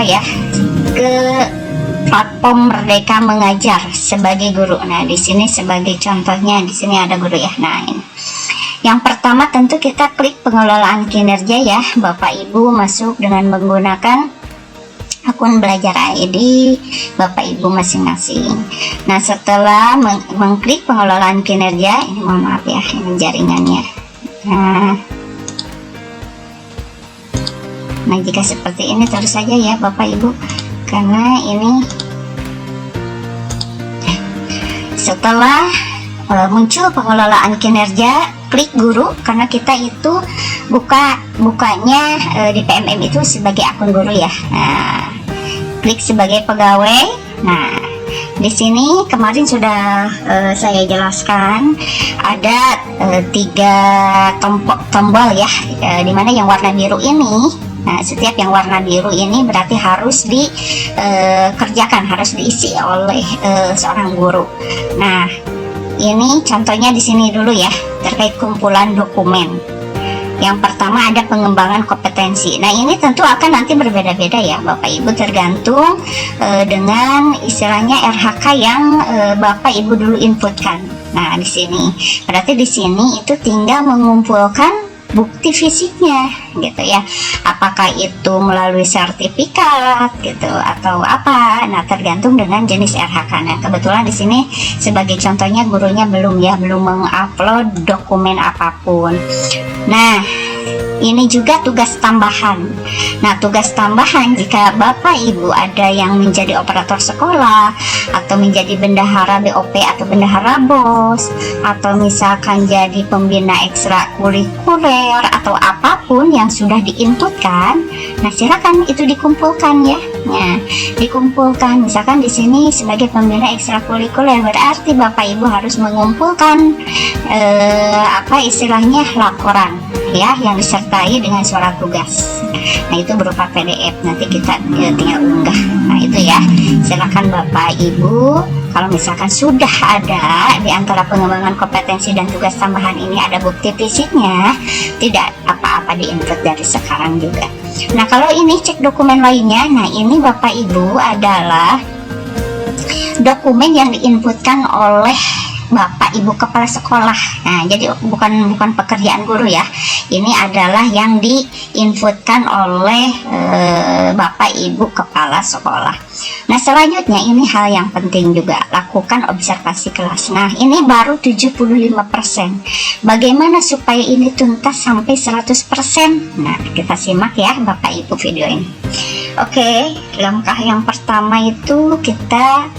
ya ke platform Merdeka Mengajar sebagai guru. Nah, di sini sebagai contohnya di sini ada guru ya. Nah, ini. Yang pertama tentu kita klik pengelolaan kinerja ya, Bapak Ibu masuk dengan menggunakan akun belajar ID Bapak Ibu masing-masing. Nah, setelah mengklik pengelolaan kinerja, ini mohon maaf ya, ini jaringannya. Nah, jika seperti ini terus saja ya Bapak Ibu, karena ini setelah muncul pengelolaan kinerja, klik guru, karena kita itu bukanya di PMM itu sebagai akun guru ya. Nah, klik sebagai pegawai. Nah, di sini kemarin sudah saya jelaskan ada 3 tombol ya, dimana yang warna biru ini. Nah, setiap yang warna biru ini berarti harus dikerjakan, harus diisi oleh seorang guru. Nah, ini contohnya di sini dulu ya, terkait kumpulan dokumen. Yang pertama ada pengembangan kompetensi. Nah, ini tentu akan nanti berbeda-beda ya Bapak Ibu, tergantung dengan istilahnya RHK yang Bapak Ibu dulu inputkan. Nah, di sini berarti di sini itu tinggal mengumpulkan bukti fisiknya gitu ya, apakah itu melalui sertifikat gitu atau apa. Nah, tergantung dengan jenis RHK. Nah, kebetulan di sini sebagai contohnya gurunya belum mengupload dokumen apapun. Nah, ini juga tugas tambahan. Nah, tugas tambahan jika Bapak Ibu ada yang menjadi operator sekolah atau menjadi bendahara BOP atau bendahara BOS, atau misalkan jadi pembina ekstrakurikuler atau apapun yang sudah diinputkan, nah silakan itu dikumpulkan ya. Nah, dikumpulkan misalkan di sini sebagai pembina ekstrakurikuler, berarti Bapak Ibu harus mengumpulkan apa istilahnya laporan ya yang disertai dengan surat tugas. Nah, itu berupa PDF, nanti kita tinggal unggah. Nah, itu ya, silakan Bapak Ibu kalau misalkan sudah ada di antara pengembangan kompetensi dan tugas tambahan ini ada bukti fisiknya, tidak apa-apa diinput dari sekarang juga. Nah, kalau ini cek dokumen lainnya. Nah, ini Bapak Ibu adalah dokumen yang diinputkan oleh Bapak Ibu kepala sekolah. Nah, jadi bukan pekerjaan guru ya. Ini adalah yang diinputkan oleh Bapak Ibu kepala sekolah. Nah, selanjutnya ini hal yang penting juga, lakukan observasi kelas. Nah, ini baru 75%. Bagaimana supaya ini tuntas sampai 100%? Nah, kita simak ya Bapak Ibu video ini. Oke, langkah yang pertama itu kita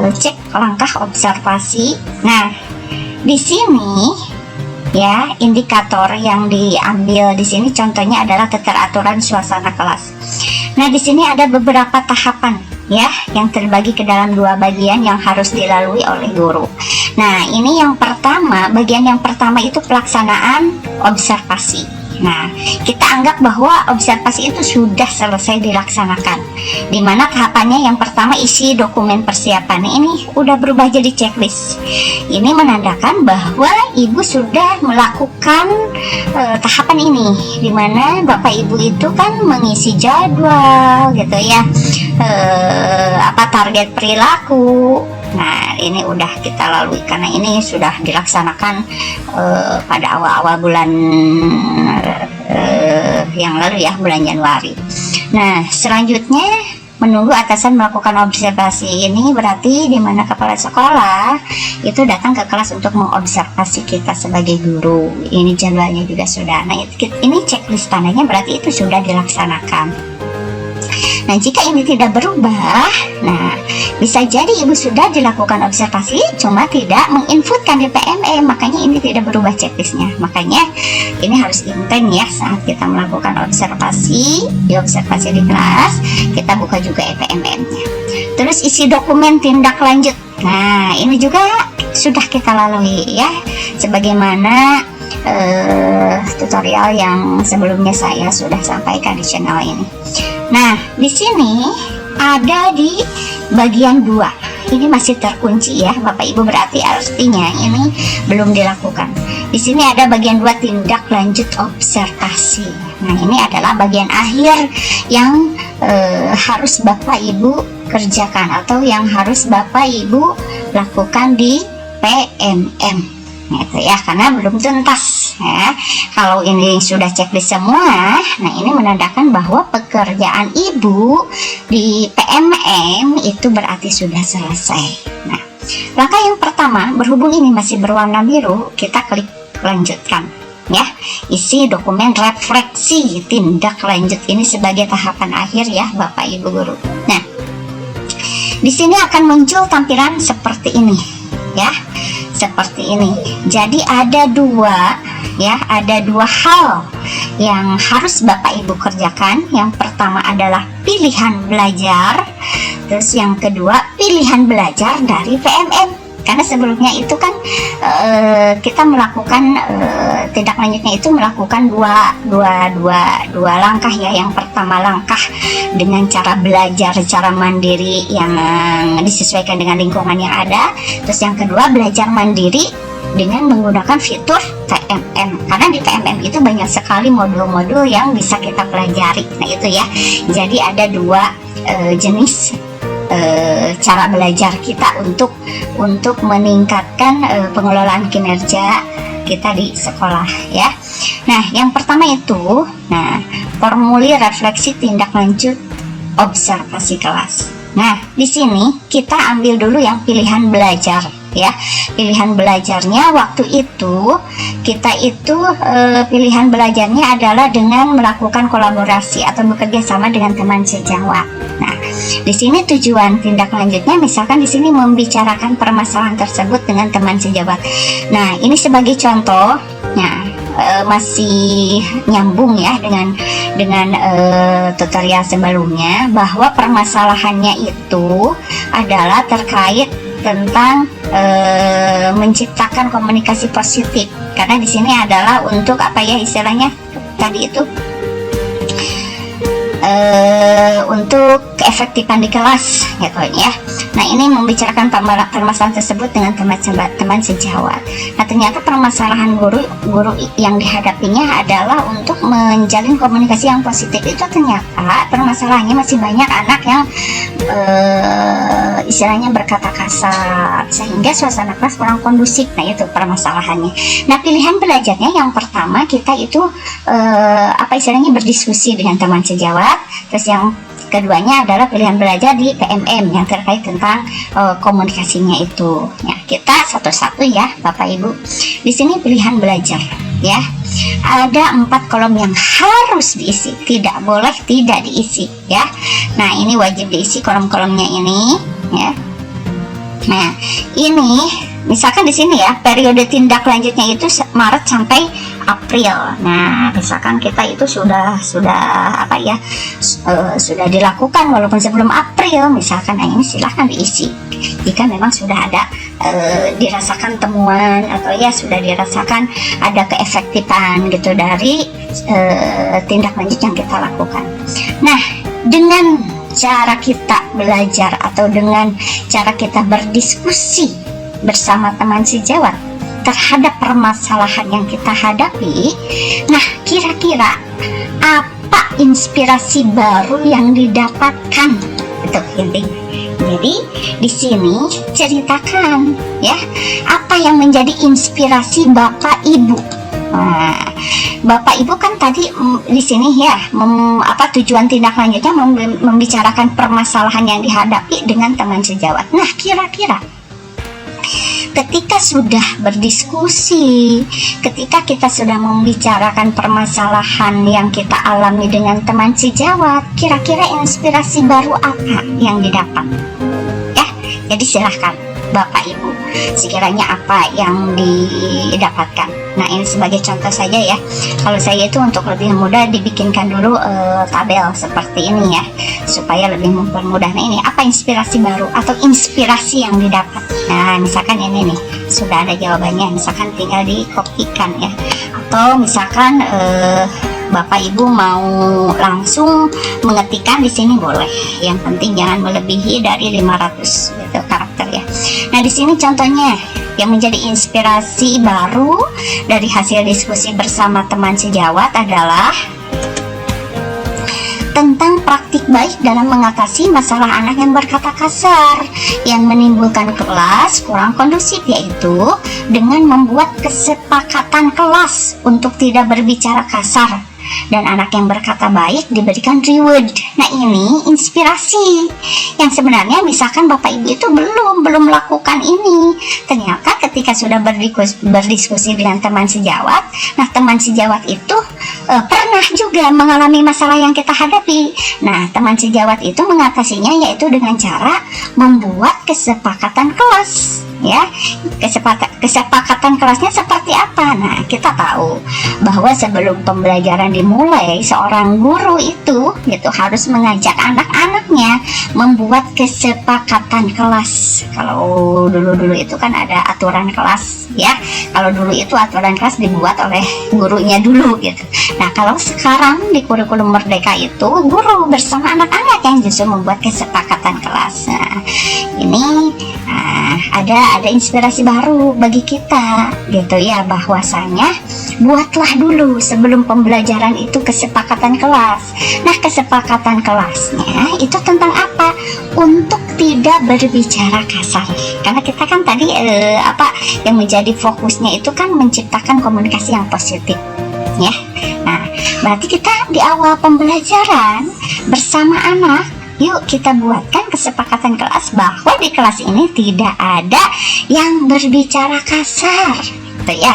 cek langkah observasi. Nah, di sini ya indikator yang diambil di sini contohnya adalah keteraturan suasana kelas. Nah, di sini ada beberapa tahapan ya yang terbagi ke dalam 2 bagian yang harus dilalui oleh guru. Nah, ini yang pertama, bagian yang pertama itu pelaksanaan observasi. Nah, kita anggap bahwa observasi itu sudah selesai dilaksanakan, dimana tahapannya yang pertama isi dokumen persiapan. Ini udah berubah jadi checklist. Ini menandakan bahwa Ibu sudah melakukan tahapan ini, dimana Bapak Ibu itu kan mengisi jadwal gitu ya, apa target perilaku. Nah, ini udah kita lalui karena ini sudah dilaksanakan pada awal-awal bulan yang lalu ya, bulan Januari. Nah, selanjutnya menunggu atasan melakukan observasi. Ini berarti di mana kepala sekolah itu datang ke kelas untuk mengobservasi kita sebagai guru. Ini jadwalnya juga sudah. Nah, ini checklist tandanya berarti itu sudah dilaksanakan. Nah, jika ini tidak berubah, nah bisa jadi Ibu sudah dilakukan observasi cuma tidak menginputkan di PMM, makanya ini tidak berubah checklistnya. Makanya ini harus intent ya saat kita melakukan observasi di kelas, kita buka juga PMM-nya. Terus isi dokumen tindak lanjut. Nah, ini juga sudah kita lalui ya, sebagaimana tutorial yang sebelumnya saya sudah sampaikan di channel ini. Nah, di sini ada di bagian 2. Ini masih terkunci ya, Bapak Ibu, berarti artinya ini belum dilakukan. Di sini ada bagian 2 tindak lanjut observasi. Nah, ini adalah bagian akhir yang harus Bapak Ibu kerjakan atau yang harus Bapak Ibu lakukan di PMM gitu ya, karena belum tuntas ya. Kalau ini sudah checklist semua, nah ini menandakan bahwa pekerjaan ibu di PMM itu berarti sudah selesai. Nah, langkah yang pertama, berhubung ini masih berwarna biru, kita klik lanjutkan ya. Isi dokumen refleksi tindak lanjut ini sebagai tahapan akhir ya Bapak Ibu guru. Nah, di sini akan muncul tampilan seperti ini ya, seperti ini. Jadi ada dua hal yang harus Bapak Ibu kerjakan. Yang pertama adalah pilihan belajar, terus yang kedua pilihan belajar dari PMM. Karena sebelumnya itu kan kita melakukan tindak lanjutnya itu melakukan dua langkah ya. Yang pertama langkah dengan cara belajar secara mandiri yang disesuaikan dengan lingkungan yang ada. Terus yang kedua belajar mandiri dengan menggunakan fitur PMM, karena di PMM itu banyak sekali modul-modul yang bisa kita pelajari. Nah itu ya, jadi ada dua jenis cara belajar kita untuk meningkatkan pengelolaan kinerja kita di sekolah ya. Nah yang pertama itu, nah formulir refleksi tindak lanjut observasi kelas. Nah di sini kita ambil dulu yang pilihan belajar ya. Pilihan belajarnya waktu itu kita itu pilihan belajarnya adalah dengan melakukan kolaborasi atau bekerja sama dengan teman sejawat. Nah, di sini tujuan tindak lanjutnya misalkan di sini membicarakan permasalahan tersebut dengan teman sejawat. Nah, ini sebagai contoh. Nah, masih nyambung ya dengan tutorial sebelumnya, bahwa permasalahannya itu adalah terkait tentang menciptakan komunikasi positif. Karena di sini adalah untuk apa ya istilahnya tadi itu untuk keefektifan di kelas gitu ya. Nah ini membicarakan permasalahan tersebut dengan teman sejawat. Nah ternyata permasalahan guru yang dihadapinya adalah untuk menjalin komunikasi yang positif. Itu ternyata permasalahannya masih banyak anak yang istilahnya berkata kasar sehingga suasana kelas kurang kondusif. Nah itu permasalahannya. Nah pilihan belajarnya yang pertama kita itu apa istilahnya berdiskusi dengan teman sejawat. Terus yang keduanya adalah pilihan belajar di PMM yang terkait tentang komunikasinya itu. Ya, kita satu-satu ya Bapak Ibu. Di sini pilihan belajar ya. Ada 4 kolom yang harus diisi, tidak boleh tidak diisi ya. Nah, ini wajib diisi kolom-kolomnya ini ya. Nah, ini misalkan di sini ya, periode tindak lanjutnya itu Maret sampai April. Nah, misalkan kita itu sudah apa ya, sudah dilakukan walaupun sebelum April, misalkan. Nah, ini silahkan diisi jika memang sudah ada dirasakan temuan atau ya sudah dirasakan ada keefektifan gitu dari tindak lanjut yang kita lakukan. Nah, dengan cara kita belajar atau dengan cara kita berdiskusi bersama teman sejawat terhadap permasalahan yang kita hadapi, nah kira-kira apa inspirasi baru yang didapatkan? Itu intinya. Jadi di sini ceritakan ya apa yang menjadi inspirasi Bapak Ibu. Nah, Bapak Ibu kan tadi di sini ya apa tujuan tindak lanjutnya membicarakan permasalahan yang dihadapi dengan teman sejawat. Nah, kira-kira ketika sudah berdiskusi, ketika kita sudah membicarakan permasalahan yang kita alami dengan teman sejawat, kira-kira inspirasi baru apa yang didapat? Ya, jadi silahkan Bapak Ibu, sekiranya apa yang didapatkan. Nah, ini sebagai contoh saja ya. Kalau saya itu untuk lebih mudah dibikinkan dulu tabel seperti ini ya, supaya lebih mempermudah. Nah, ini apa inspirasi baru atau inspirasi yang didapat. Nah, misalkan ini nih, sudah ada jawabannya, misalkan tinggal dikopikan ya. Atau misalkan Bapak Ibu mau langsung mengetikkan di sini boleh. Yang penting jangan melebihi dari 500 gitu, karakter ya. Nah, di sini contohnya yang menjadi inspirasi baru dari hasil diskusi bersama teman sejawat adalah tentang praktik baik dalam mengatasi masalah anak yang berkata kasar yang menimbulkan kelas kurang kondusif, yaitu dengan membuat kesepakatan kelas untuk tidak berbicara kasar dan anak yang berkata baik diberikan reward. Nah, ini inspirasi yang sebenarnya misalkan Bapak Ibu itu belum melakukan ini, ternyata ketika sudah berdiskusi dengan teman sejawat, nah teman sejawat itu pernah juga mengalami masalah yang kita hadapi. Nah, teman sejawat itu mengatasinya yaitu dengan cara membuat kesepakatan kelas. Ya, kesepakatan kelasnya seperti apa? Nah, kita tahu bahwa sebelum pembelajaran dimulai, seorang guru itu gitu harus mengajak anak-anaknya membuat kesepakatan kelas. Kalau dulu itu kan ada aturan kelas, ya. Kalau dulu itu aturan kelas dibuat oleh gurunya dulu gitu. Nah, kalau sekarang di kurikulum Merdeka itu guru bersama anak-anak yang justru membuat kesepakatan kelas. Nah, ini ada inspirasi baru bagi kita gitu ya, bahwasanya buatlah dulu sebelum pembelajaran itu kesepakatan kelas. Nah, kesepakatan kelasnya itu tentang apa? Untuk tidak berbicara kasar. Karena kita kan tadi yang menjadi fokusnya itu kan menciptakan komunikasi yang positif, ya. Nah, berarti kita di awal pembelajaran bersama anak, yuk kita buatkan kesepakatan kelas bahwa di kelas ini tidak ada yang berbicara kasar, gitu ya,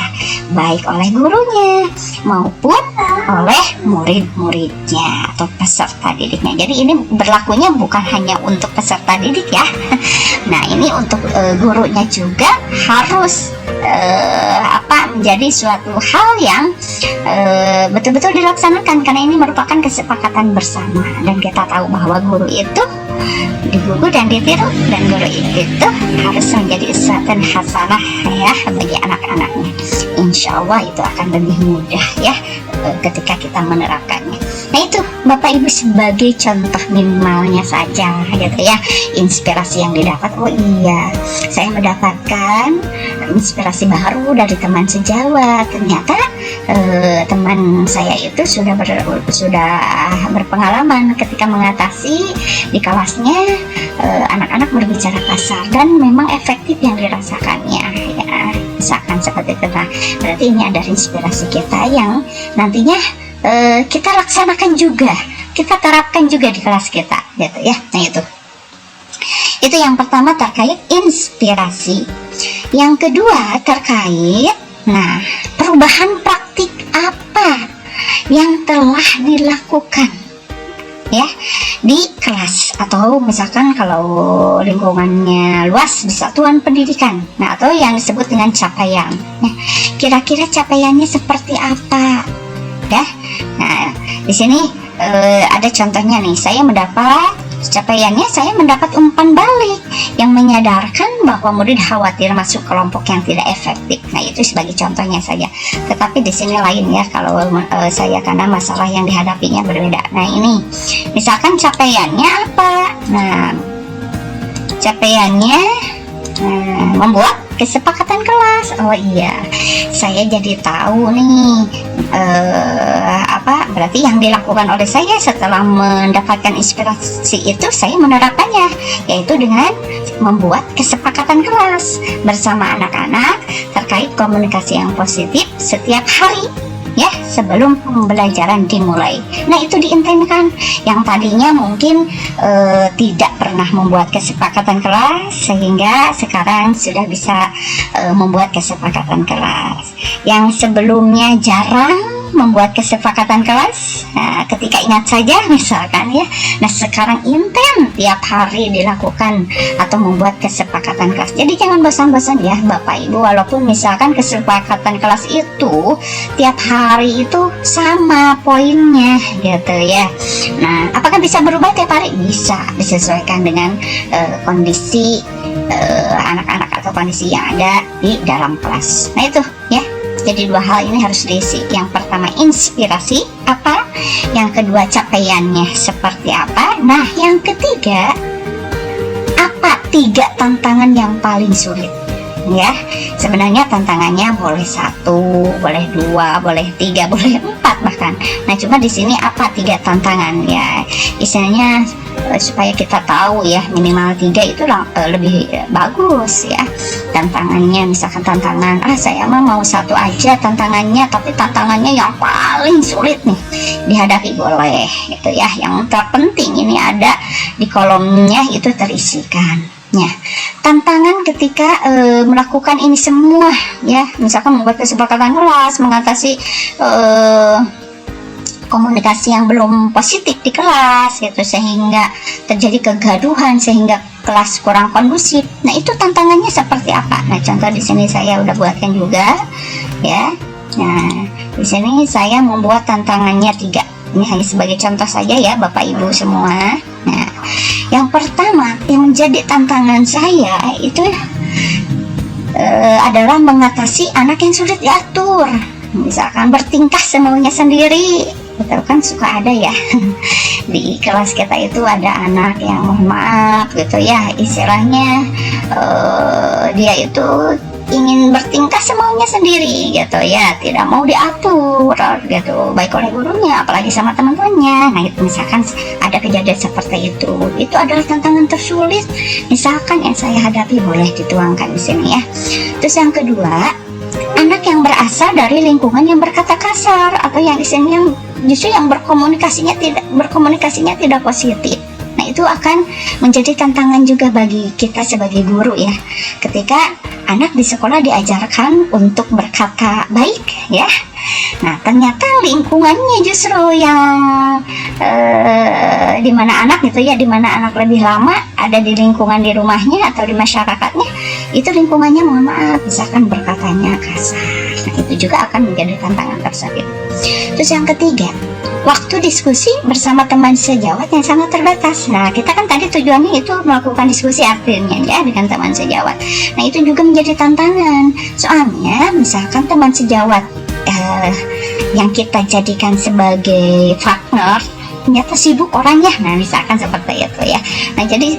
baik oleh gurunya maupun oleh murid-muridnya atau peserta didiknya. Jadi ini berlakunya bukan hanya untuk peserta didik ya. Nah, ini untuk gurunya juga harus menjadi suatu hal yang betul-betul dilaksanakan, karena ini merupakan kesepakatan bersama. Dan kita tahu bahwa guru itu digugu dan ditiru, dan guru itu harus menjadi uswatun hasanah ya bagi anak-anaknya. Insya Allah itu akan lebih mudah ya ketika kita menerapkannya. Nah, itu Bapak Ibu sebagai contoh minimalnya saja gitu ya, inspirasi yang didapat. Oh iya, saya mendapatkan inspirasi baru dari teman sejawat. Ternyata teman saya itu sudah berpengalaman ketika mengatasi di kelasnya anak-anak berbicara kasar, dan memang efektif yang dirasakannya ya, misalkan seperti itu. Nah, berarti ini ada inspirasi kita yang nantinya kita laksanakan juga, kita terapkan juga di kelas kita gitu ya. Nah, itu yang pertama terkait inspirasi. Yang kedua terkait perubahan praktik apa yang telah dilakukan ya di kelas, atau misalkan kalau lingkungannya luas di satuan pendidikan, nah atau yang disebut dengan capaian. Nah, kira-kira capaiannya seperti apa ya? Nah, di sini ada contohnya nih. Saya mendapat umpan balik yang menyadarkan bahwa murid khawatir masuk kelompok yang tidak efektif. Nah, itu sebagai contohnya saja. Tetapi di sini lain ya, kalau saya karena masalah yang dihadapinya berbeda. Nah, ini misalkan capaiannya apa? Nah, capaiannya membuat kesepakatan kelas. Oh iya, saya jadi tahu nih berarti yang dilakukan oleh saya setelah mendapatkan inspirasi itu, saya menerapkannya, yaitu dengan membuat kesepakatan kelas bersama anak-anak terkait komunikasi yang positif setiap hari ya sebelum pembelajaran dimulai. Nah, itu diintenkan. Yang tadinya mungkin tidak pernah membuat kesepakatan kelas, sehingga sekarang sudah bisa membuat kesepakatan kelas. Yang sebelumnya jarang membuat kesepakatan kelas, nah, ketika ingat saja misalkan ya, nah sekarang intent tiap hari dilakukan atau membuat kesepakatan kelas. Jadi jangan bosan-bosan ya Bapak Ibu, walaupun misalkan kesepakatan kelas itu tiap hari itu sama poinnya gitu ya. Nah, apakah bisa berubah tiap hari? Bisa, disesuaikan dengan kondisi anak-anak atau kondisi yang ada di dalam kelas. Nah, itu ya. Jadi dua hal ini harus diisi. Yang pertama inspirasi apa, yang kedua capaiannya seperti apa. Nah, yang ketiga, apa 3 tantangan yang paling sulit ya. Sebenarnya tantangannya boleh 1, boleh 2, boleh 3, boleh 4 bahkan. Nah cuma di sini apa 3 tantangan ya, istilahnya supaya kita tahu ya, minimal 3 itu lebih bagus ya tantangannya. Misalkan tantangan saya mau 1 aja tantangannya, tapi tantangannya yang paling sulit nih dihadapi, boleh gitu ya. Yang terpenting ini ada di kolomnya itu terisikan ya, tantangan ketika melakukan ini semua ya, misalkan membuat kesepakatan kelas, mengatasi komunikasi yang belum positif di kelas gitu, sehingga terjadi kegaduhan, sehingga kelas kurang kondusif. Nah itu tantangannya seperti apa? Nah contoh di sini saya udah buatkan juga ya. Nah di sini saya membuat tantangannya 3. Ini hanya sebagai contoh saja ya Bapak Ibu semua. Nah yang pertama yang menjadi tantangan saya itu adalah mengatasi anak yang sulit diatur. Misalkan bertingkah semaunya sendiri, betul kan, suka ada ya di kelas kita itu ada anak yang mohon maaf gitu ya, istilahnya dia itu ingin bertingkah semaunya sendiri gitu ya, tidak mau diatur gitu, baik oleh gurunya apalagi sama teman-temannya. Nah itu misalkan ada kejadian seperti itu adalah tantangan tersulit misalkan yang saya hadapi, boleh dituangkan di sini ya. Terus yang kedua, anak yang berasal dari lingkungan yang berkata kasar atau yang istilahnya justru yang berkomunikasinya tidak positif. Nah itu akan menjadi tantangan juga bagi kita sebagai guru ya, ketika anak di sekolah diajarkan untuk berkata baik ya, nah ternyata lingkungannya justru yang dimana anak gitu ya, dimana anak lebih lama ada di lingkungan di rumahnya atau di masyarakatnya, itu lingkungannya mohon maaf misalkan berkatanya kasar. Nah itu juga akan menjadi tantangan tersebut. Terus yang ketiga, waktu diskusi bersama teman sejawat yang sangat terbatas. Nah kita kan tadi tujuannya itu melakukan diskusi artinya ya dengan teman sejawat. Nah itu juga menjadi tantangan, soalnya misalkan teman sejawat yang kita jadikan sebagai partner ternyata sibuk orangnya, nah misalkan seperti itu ya. Nah jadi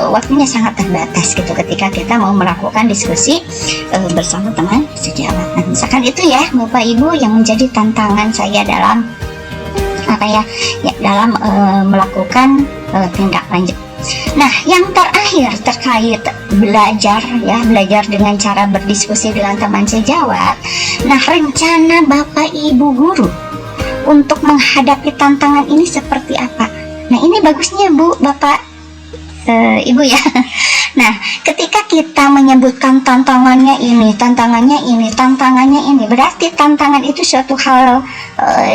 waktunya sangat terbatas gitu ketika kita mau melakukan diskusi bersama teman sejawat. Nah misalkan itu ya Bapak Ibu yang menjadi tantangan saya dalam dalam melakukan tindak lanjut. Nah yang terakhir terkait belajar dengan cara berdiskusi dengan teman sejawat. Nah rencana Bapak Ibu guru untuk menghadapi tantangan ini seperti apa? Nah ini bagusnya Bu, Bapak, Ibu ya. Nah ketika kita menyebutkan tantangannya ini, berarti tantangan itu suatu hal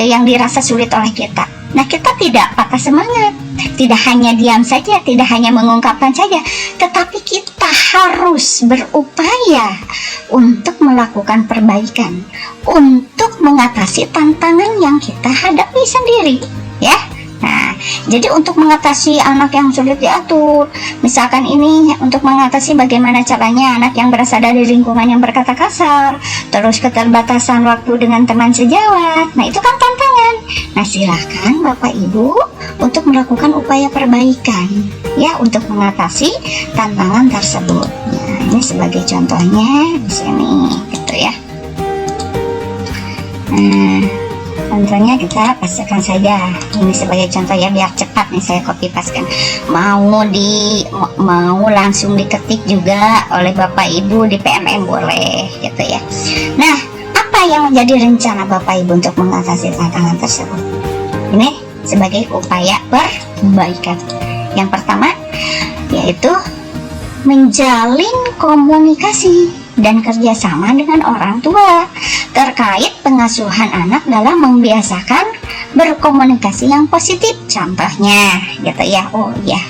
yang dirasa sulit oleh kita. Nah kita tidak patah semangat, tidak hanya diam saja, tidak hanya mengungkapkan saja, tetapi kita harus berupaya untuk melakukan perbaikan, untuk mengatasi tantangan yang kita hadapi sendiri ya. Nah jadi untuk mengatasi anak yang sulit diatur, misalkan ini untuk mengatasi bagaimana caranya anak yang berasal dari lingkungan yang berkata kasar, terus keterbatasan waktu dengan teman sejawat, nah itu kan tantangan. Nah silahkan Bapak Ibu untuk melakukan upaya perbaikan ya untuk mengatasi tantangan tersebut. Nah ini sebagai contohnya di sini gitu ya. Contohnya kita pastikan saja ini sebagai contoh ya, biar cepat nih saya copy paste kan. Mau langsung diketik juga oleh Bapak Ibu di PMM boleh gitu ya. Nah apa yang menjadi rencana Bapak Ibu untuk mengatasi tantangan tersebut? Ini sebagai upaya perbaikan. Yang pertama yaitu menjalin komunikasi dan kerjasama dengan orang tua terkait pengasuhan anak dalam membiasakan berkomunikasi yang positif. Contohnya gitu ya, oh ya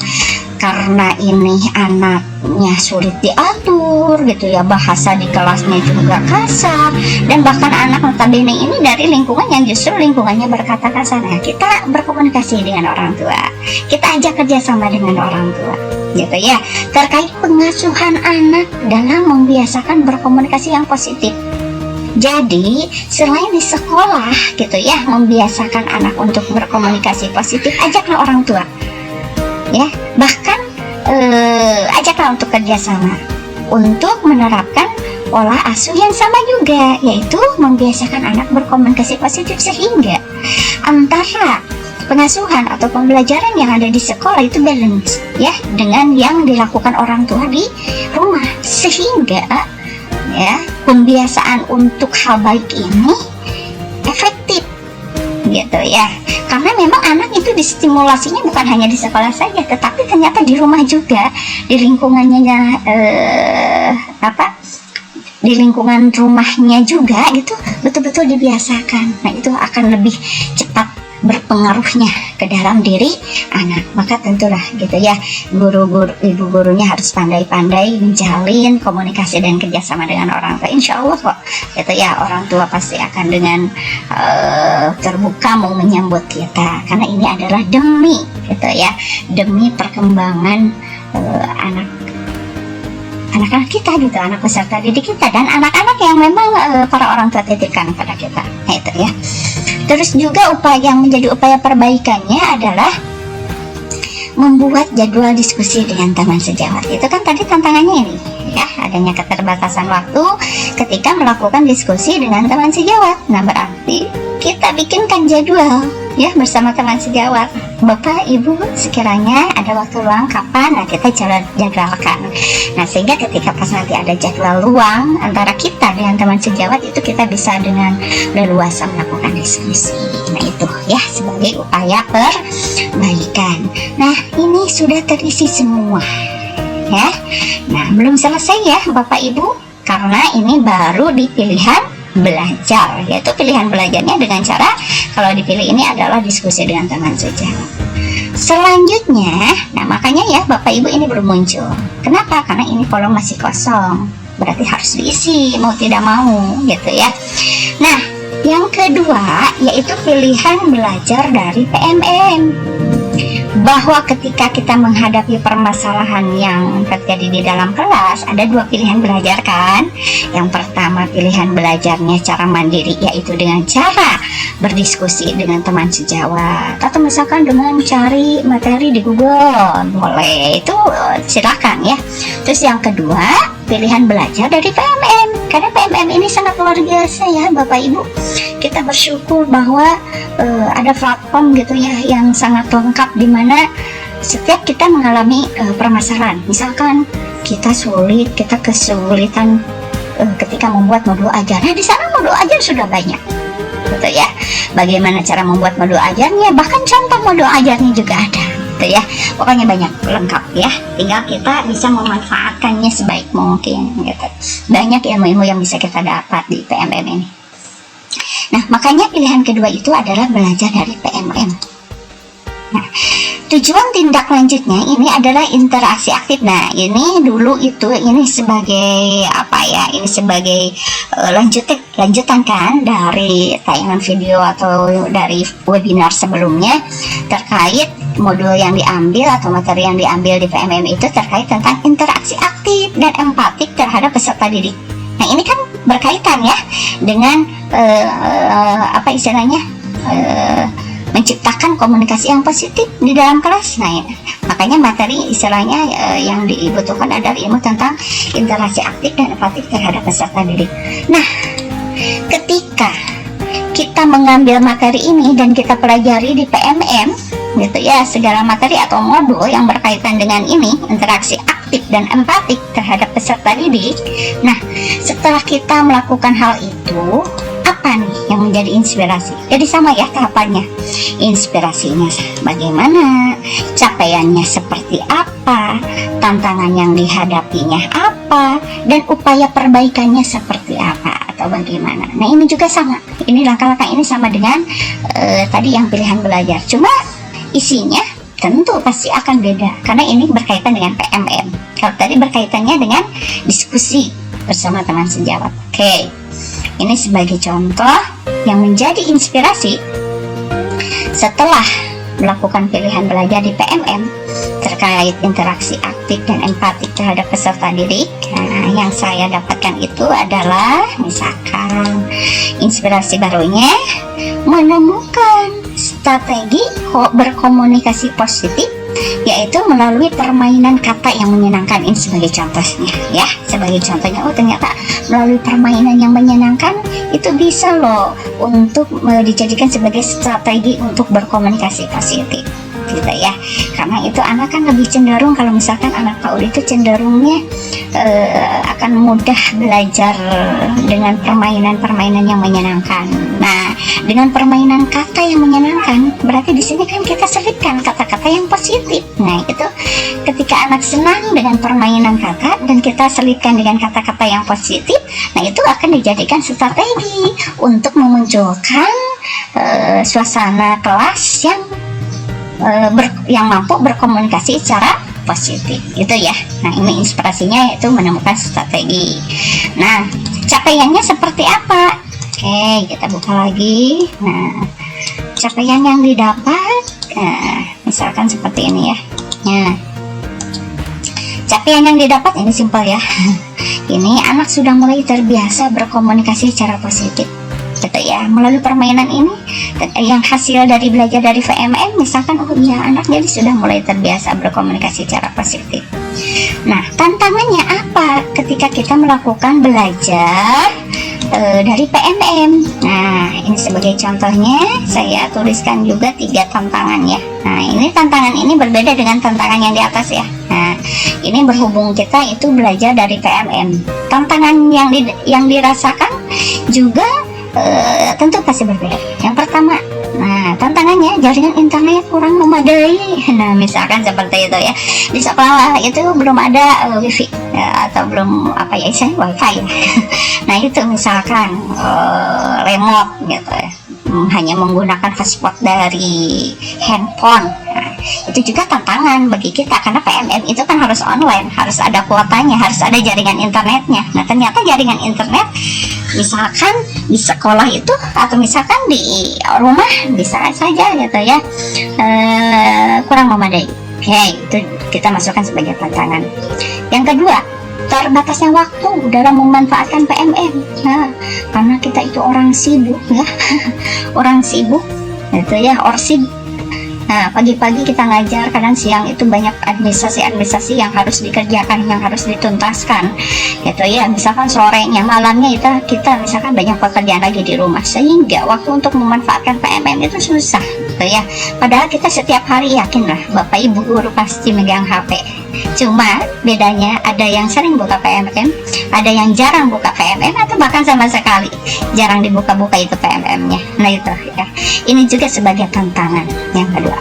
karena ini anaknya sulit diatur gitu ya, bahasa di kelasnya juga kasar, dan bahkan anak notabene ini dari lingkungan yang justru lingkungannya berkata kasar. Nah kita berkomunikasi dengan orang tua, kita ajak kerjasama dengan orang tua gitu ya, terkait pengasuhan anak dalam membiasakan berkomunikasi yang positif. Jadi selain di sekolah gitu ya membiasakan anak untuk berkomunikasi positif, ajaklah orang tua ya, bahkan ajaklah untuk kerjasama untuk menerapkan pola asuh yang sama juga, yaitu membiasakan anak berkomunikasi positif sehingga antara pengasuhan atau pembelajaran yang ada di sekolah itu balance ya dengan yang dilakukan orang tua di rumah, sehingga ya pembiasaan untuk hal baik ini efektif gitu ya, karena memang anak itu distimulasinya bukan hanya di sekolah saja, tetapi ternyata di rumah juga, di lingkungannya di lingkungan rumahnya juga gitu betul-betul dibiasakan. Nah itu akan lebih cepat berpengaruhnya ke dalam diri anak. Maka tentulah gitu ya, guru-guru, ibu gurunya harus pandai-pandai menjalin komunikasi dan kerjasama dengan orang tua. Insya Allah kok gitu ya, orang tua pasti akan dengan terbuka mau menyambut kita, karena ini adalah demi gitu ya, demi perkembangan anak-anak kita gitu, anak peserta didik kita dan anak-anak yang memang para orang tua titipkan kepada kita. Nah itu ya. Terus juga upaya yang menjadi upaya perbaikannya adalah membuat jadwal diskusi dengan teman sejawat. Itu kan tadi tantangannya ini ya, adanya keterbatasan waktu ketika melakukan diskusi dengan teman sejawat. Nah berarti kita bikinkan jadwal ya bersama teman sejawat. Bapak Ibu sekiranya ada waktu luang kapan? Nah kita jadwalkan. Nah sehingga ketika pas nanti ada jadwal luang antara kita dengan teman sejawat, itu kita bisa dengan leluasa melakukan diskusi. Nah itu ya sebagai upaya perbaikan. Nah ini sudah terisi semua ya. Nah belum selesai ya Bapak Ibu, karena ini baru di pilihan belajar, yaitu pilihan belajarnya dengan cara kalau dipilih ini adalah diskusi dengan teman sejawat. Selanjutnya, nah makanya ya Bapak Ibu ini belum muncul. Kenapa? Karena ini kolom masih kosong, berarti harus diisi mau tidak mau gitu ya. Nah yang kedua yaitu pilihan belajar dari PMM, bahwa ketika kita menghadapi permasalahan yang terjadi di dalam kelas, ada dua pilihan belajar kan. Yang pertama pilihan belajarnya cara mandiri, yaitu dengan cara berdiskusi dengan teman sejawat, atau misalkan dengan cari materi di Google, boleh, itu silakan ya. Terus yang kedua pilihan belajar dari PMM, karena PMM ini sangat luar biasa ya Bapak Ibu. Kita bersyukur bahwa ada platform gitu ya yang sangat lengkap, di mana setiap kita mengalami permasalahan, misalkan kita kesulitan ketika membuat modul ajar. Nah di sana modul ajar sudah banyak gitu ya, bagaimana cara membuat modul ajarnya, bahkan contoh modul ajarnya juga ada gitu ya. Pokoknya banyak, lengkap ya, tinggal kita bisa memanfaatkannya sebaik mungkin gitu. Banyak ilmu-ilmu yang bisa kita dapat di PMM ini. Nah makanya pilihan kedua itu adalah belajar dari PMM. Nah tujuan tindak lanjutnya ini adalah interaksi aktif. Nah ini dulu itu ini sebagai apa ya, ini sebagai lanjutan kan dari tayangan video atau dari webinar sebelumnya terkait modul yang diambil atau materi yang diambil di PMM itu terkait tentang interaksi aktif dan empatik terhadap peserta didik. Nah ini kan berkaitan ya dengan apa istilahnya, menciptakan komunikasi yang positif di dalam kelas. Nah ya, makanya materi istilahnya yang dibutuhkan adalah ilmu tentang interaksi aktif dan empatik terhadap peserta didik. Nah ketika kita mengambil materi ini dan kita pelajari di PMM gitu ya, segala materi atau modul yang berkaitan dengan ini, interaksi aktif dan empatik terhadap peserta didik. Nah setelah kita melakukan hal itu, apa nih yang menjadi inspirasi? Jadi sama ya tahapannya, inspirasinya bagaimana, capaiannya seperti apa, tantangan yang dihadapinya apa, dan upaya perbaikannya seperti apa atau bagaimana. Nah ini juga sama, ini langkah-langkah ini sama dengan tadi yang pilihan belajar, cuma isinya tentu pasti akan beda karena ini berkaitan dengan PMM. Kalau tadi berkaitannya dengan diskusi bersama teman sejawat. Oke. Ini sebagai contoh yang menjadi inspirasi setelah melakukan pilihan belajar di PMM terkait interaksi aktif dan empatik terhadap peserta didik. Nah, yang saya dapatkan itu adalah misalkan inspirasi barunya menemukan strategi berkomunikasi positif, yaitu melalui permainan kata yang menyenangkan. Ini sebagai contohnya ya, sebagai contohnya. Oh, ternyata melalui permainan yang menyenangkan itu bisa loh untuk dijadikan sebagai strategi untuk berkomunikasi positif gitu ya. Karena itu anak kan lebih cenderung, kalau misalkan anak PAUD itu cenderungnya akan mudah belajar dengan permainan-permainan yang menyenangkan. Nah, dengan permainan kata yang menyenangkan, berarti di sini kan kita selipkan kata-kata yang positif. Nah, itu ketika anak senang dengan permainan kata dan kita selipkan dengan kata-kata yang positif, nah itu akan dijadikan strategi untuk memunculkan suasana kelas yang mampu berkomunikasi secara positif gitu ya. Nah, ini inspirasinya yaitu menemukan strategi. Nah, capaiannya seperti apa? Oke, kita buka lagi. Nah, capaian yang didapat, misalkan seperti ini ya. Nah, capaian yang didapat ini simpel ya. Ini anak sudah mulai terbiasa berkomunikasi secara positif gitu ya, melalui permainan ini yang hasil dari belajar dari VMM. Misalkan oh iya, anak jadi sudah mulai terbiasa berkomunikasi secara positif. Nah, tantangannya apa ketika kita melakukan belajar dari PMM? Nah, ini sebagai contohnya saya tuliskan juga 3 tantangan ya. Nah, ini tantangan ini berbeda dengan tantangan yang di atas ya. Nah, ini berhubung kita itu belajar dari PMM, tantangan yang dirasakan juga tentu pasti berbeda. Yang pertama, nah tantangannya jaringan internet kurang memadai. Nah, misalkan seperti itu ya, di sekolah itu belum ada wifi ya, atau belum apa ya istilahnya wifi ya. Nah, itu misalkan remote gitu ya, hanya menggunakan hotspot dari handphone. Nah, itu juga tantangan bagi kita karena PMM itu kan harus online, harus ada kuotanya, harus ada jaringan internetnya. Nah, ternyata jaringan internet misalkan di sekolah itu atau misalkan di rumah bisa saja gitu ya kurang memadai. Oke, itu kita masukkan sebagai tantangan. Yang kedua, terbatasnya waktu dalam memanfaatkan PMM. Nah, karena kita itu orang sibuk ya, orang sibuk itu ya, orsib. Nah, pagi-pagi kita ngajar, kadang siang itu banyak administrasi yang harus dikerjakan, yang harus dituntaskan gitu ya. Misalkan sorenya, malamnya kita misalkan banyak pekerjaan lagi di rumah, sehingga waktu untuk memanfaatkan PMM itu susah gitu ya. Padahal kita setiap hari, yakinlah Bapak Ibu guru pasti megang HP. Cuma bedanya ada yang sering buka PMM, ada yang jarang buka PMM, atau bahkan sama sekali jarang dibuka-buka itu PMM-nya. Nah, itu ya. Ini juga sebagai tantangan yang kedua.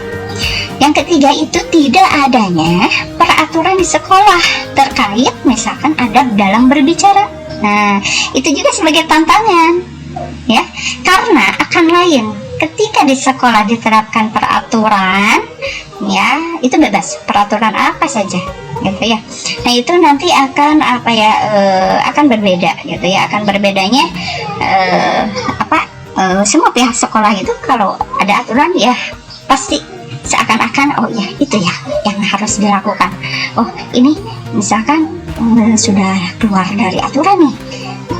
Yang ketiga itu tidak adanya peraturan di sekolah terkait misalkan adab dalam berbicara. Nah, itu juga sebagai tantangan ya, karena akan lain ketika di sekolah diterapkan peraturan ya, itu bebas, peraturan apa saja gitu ya. Nah, itu nanti akan apa ya, akan berbeda gitu ya, akan berbedanya semua pihak sekolah itu kalau ada aturan ya pasti seakan-akan oh ya itu ya yang harus dilakukan. Oh, ini misalkan sudah keluar dari aturan nih,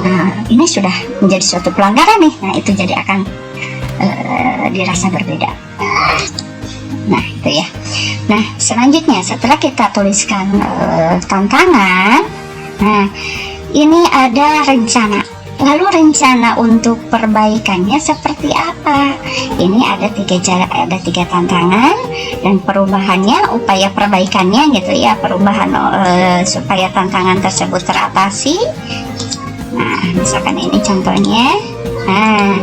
nah ini sudah menjadi suatu pelanggaran nih. Nah, itu jadi akan dirasa berbeda. Nah, itu ya. Nah, selanjutnya setelah kita tuliskan tantangan, nah ini ada rencana. Lalu rencana untuk perbaikannya seperti apa? Ini ada 3 tantangan dan perubahannya, upaya perbaikannya gitu ya, perubahan supaya tantangan tersebut teratasi. Nah, misalkan ini contohnya. Nah,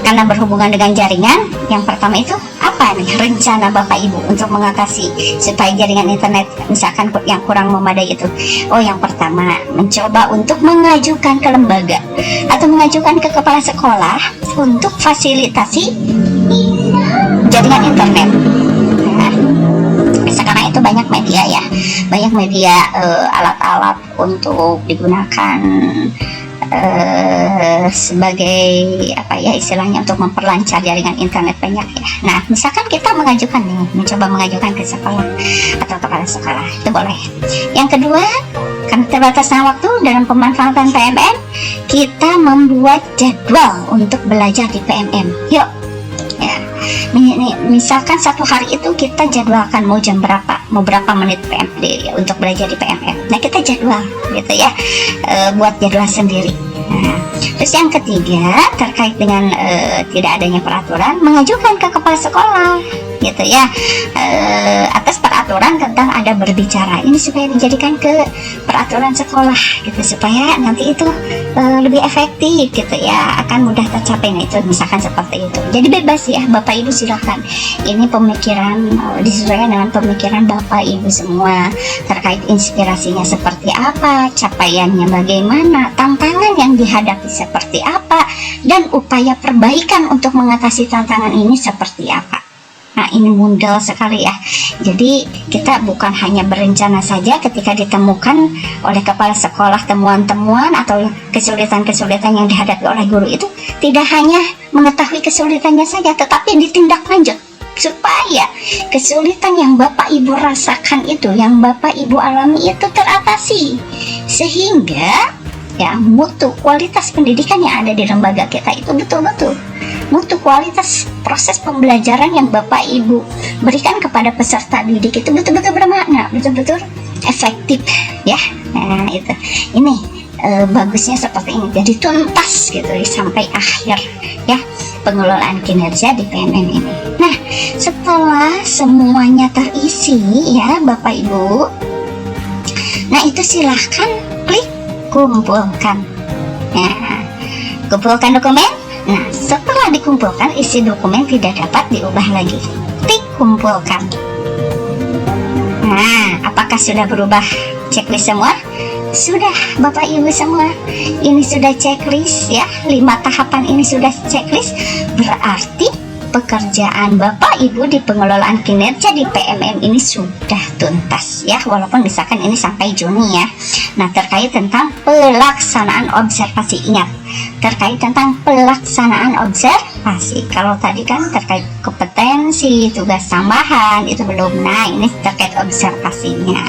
karena berhubungan dengan jaringan, yang pertama itu apa nih rencana Bapak Ibu untuk mengatasi supaya jaringan internet misalkan yang kurang memadai itu? Oh, yang pertama mencoba untuk mengajukan ke lembaga atau mengajukan ke kepala sekolah untuk fasilitasi jaringan internet. Nah, sekarang itu banyak media ya, banyak media alat-alat untuk digunakan sebagai apa ya istilahnya untuk memperlancar jaringan internet banyak ya. Nah, misalkan kita mengajukan nih, mencoba mengajukan ke sekolah atau kepala sekolah, itu boleh. Yang kedua, karena terbatasnya waktu dalam pemanfaatan PMM, kita membuat jadwal untuk belajar di PMM. Yuk ya, Misalkan satu hari itu kita jadwalkan mau jam berapa, mau berapa menit untuk belajar di PMM. Nah kita jadwal gitu ya, buat jadwal sendiri. Nah, terus yang ketiga terkait dengan tidak adanya peraturan, mengajukan ke kepala sekolah gitu ya, atas peraturan tentang ada berbicara ini supaya dijadikan ke peraturan sekolah gitu, supaya nanti itu lebih efektif gitu ya, akan mudah tercapai. Nah itu misalkan seperti itu. Jadi bebas ya Bapak Ibu, silahkan. Ini pemikiran disesuaikan dengan pemikiran Bapak Ibu semua terkait inspirasinya seperti apa, capaiannya bagaimana, tantangan yang dihadapi seperti apa, dan upaya perbaikan untuk mengatasi tantangan ini seperti apa. Nah ini mudah sekali ya. Jadi kita bukan hanya berencana saja ketika ditemukan oleh kepala sekolah temuan-temuan atau kesulitan-kesulitan yang dihadapi oleh guru itu, tidak hanya mengetahui kesulitannya saja, tetapi ditindak lanjut supaya kesulitan yang Bapak Ibu rasakan itu, yang Bapak Ibu alami itu teratasi, sehingga ya mutu kualitas pendidikan yang ada di lembaga kita itu betul-betul mutu kualitas proses pembelajaran yang Bapak Ibu berikan kepada peserta didik itu betul-betul bermakna, betul-betul efektif ya. Nah itu, ini bagusnya seperti ini, jadi tuntas gitu sampai akhir ya pengelolaan kinerja di PMM ini. Nah setelah semuanya terisi ya Bapak Ibu, nah itu silahkan klik kumpulkan. Nah, kumpulkan dokumen. Nah, setelah dikumpulkan, isi dokumen tidak dapat diubah lagi. Klik kumpulkan. Nah, apakah sudah berubah checklist semua? Sudah Bapak Ibu semua. Ini sudah checklist ya. 5 tahapan ini sudah checklist. Berarti pekerjaan Bapak Ibu di pengelolaan kinerja di PMM ini sudah tuntas ya, walaupun misalkan ini sampai Juni ya. Nah terkait tentang pelaksanaan observasi, ingat terkait tentang pelaksanaan observasi. Kalau tadi kan terkait kompetensi, tugas tambahan itu belum. Nah ini terkait observasinya.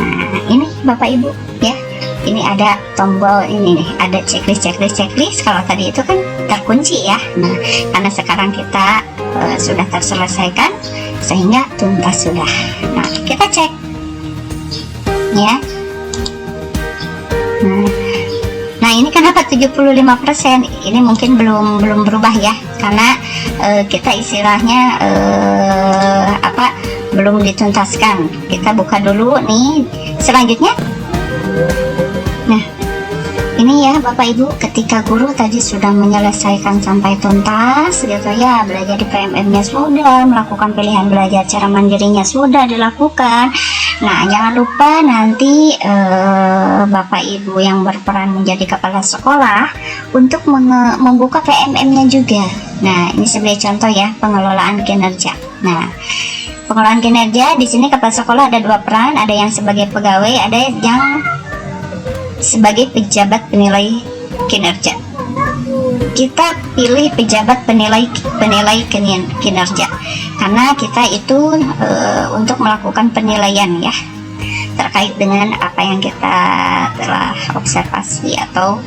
Nah ini Bapak Ibu ya, ini ada tombol ini nih, ada checklist. Kalau tadi itu kan terkunci ya. Nah karena sekarang kita sudah terselesaikan sehingga tuntas sudah. Nah kita cek ya. Nah ini kenapa 75%? Ini mungkin belum berubah ya, karena kita istilahnya belum dituntaskan. Kita buka dulu nih selanjutnya. Nah ini ya Bapak Ibu, ketika guru tadi sudah menyelesaikan sampai tuntas gitu ya, belajar di PMM-nya sudah, melakukan pilihan belajar cara mandirinya sudah dilakukan. Nah jangan lupa nanti Bapak Ibu yang berperan menjadi kepala sekolah untuk membuka PMM-nya juga. Nah ini sebagai contoh ya pengelolaan kinerja. Nah pengelolaan kinerja di sini kepala sekolah ada 2 peran, ada yang sebagai pegawai, ada yang sebagai pejabat penilai kinerja. Kita pilih pejabat penilai kinerja karena kita itu untuk melakukan penilaian ya terkait dengan apa yang kita telah observasi atau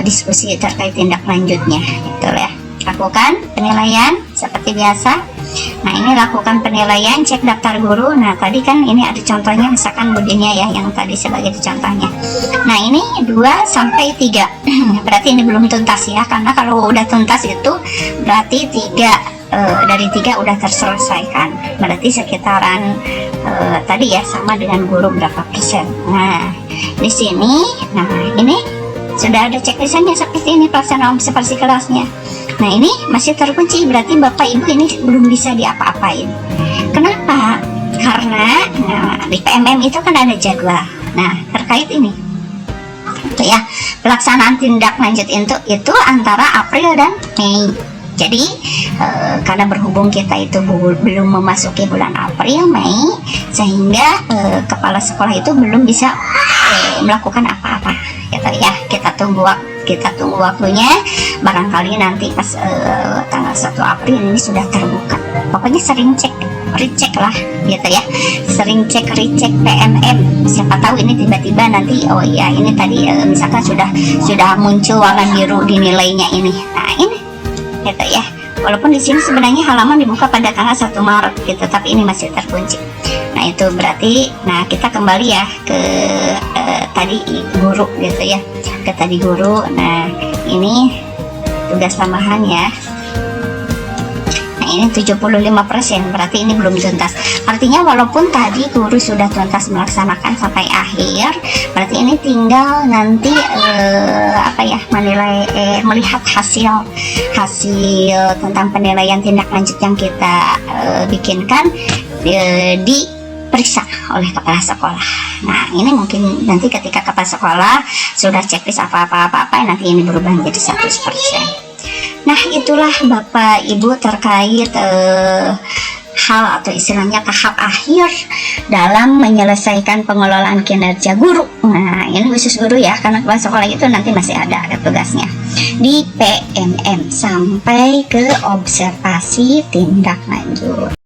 diskusi terkait tindak lanjutnya gitu ya. Lakukan penilaian seperti biasa. Nah ini lakukan penilaian, cek daftar guru. Nah tadi kan ini ada contohnya, misalkan budinya ya yang tadi sebagai contohnya. Nah ini 2 sampai 3 berarti ini belum tuntas ya, karena kalau udah tuntas itu berarti 3 dari 3 udah terselesaikan, berarti sekitaran tadi ya sama dengan guru berapa persen. Nah di sini, nah ini sudah ada checklistannya seperti ini, pelaksanaan observasi kelasnya. Nah ini masih terkunci, berarti Bapak Ibu ini belum bisa diapa-apain. Kenapa? Karena di PMM itu kan ada jadwal. Nah terkait ini itu ya, pelaksanaan tindak lanjut itu antara April dan Mei. Jadi karena berhubung kita itu belum memasuki bulan April, Mei, sehingga kepala sekolah itu belum bisa melakukan apa-apa gitu ya. Kita tunggu waktunya, barangkali nanti pas tanggal 1 April ini sudah terbuka. Pokoknya sering recheck lah gitu ya, sering recheck PMM. Siapa tahu ini tiba-tiba nanti oh iya ini tadi misalkan sudah muncul warna biru di nilainya ini. Nah ini gitu ya, Walaupun di sini sebenarnya halaman dibuka pada tanggal 1 Maret gitu, tapi ini masih terkunci. Nah itu berarti, nah kita kembali ya ke tadi guru gitu ya, ke tadi guru. Nah ini tugas tambahan ya. Nah ini 75%, berarti ini belum tuntas. Artinya walaupun tadi guru sudah tuntas melaksanakan sampai akhir, berarti ini tinggal nanti menilai, melihat hasil tentang penilaian tindak lanjut yang kita bikinkan diperiksa oleh kepala sekolah. Nah ini mungkin nanti ketika kepala sekolah sudah checklist apa-apa nanti ini berubah menjadi 100%. Nah itulah Bapak Ibu terkait hal atau istilahnya tahap akhir dalam menyelesaikan pengelolaan kinerja guru. Nah ini khusus guru ya, karena kepala sekolah itu nanti masih ada tugasnya di PMM sampai ke observasi tindak lanjut.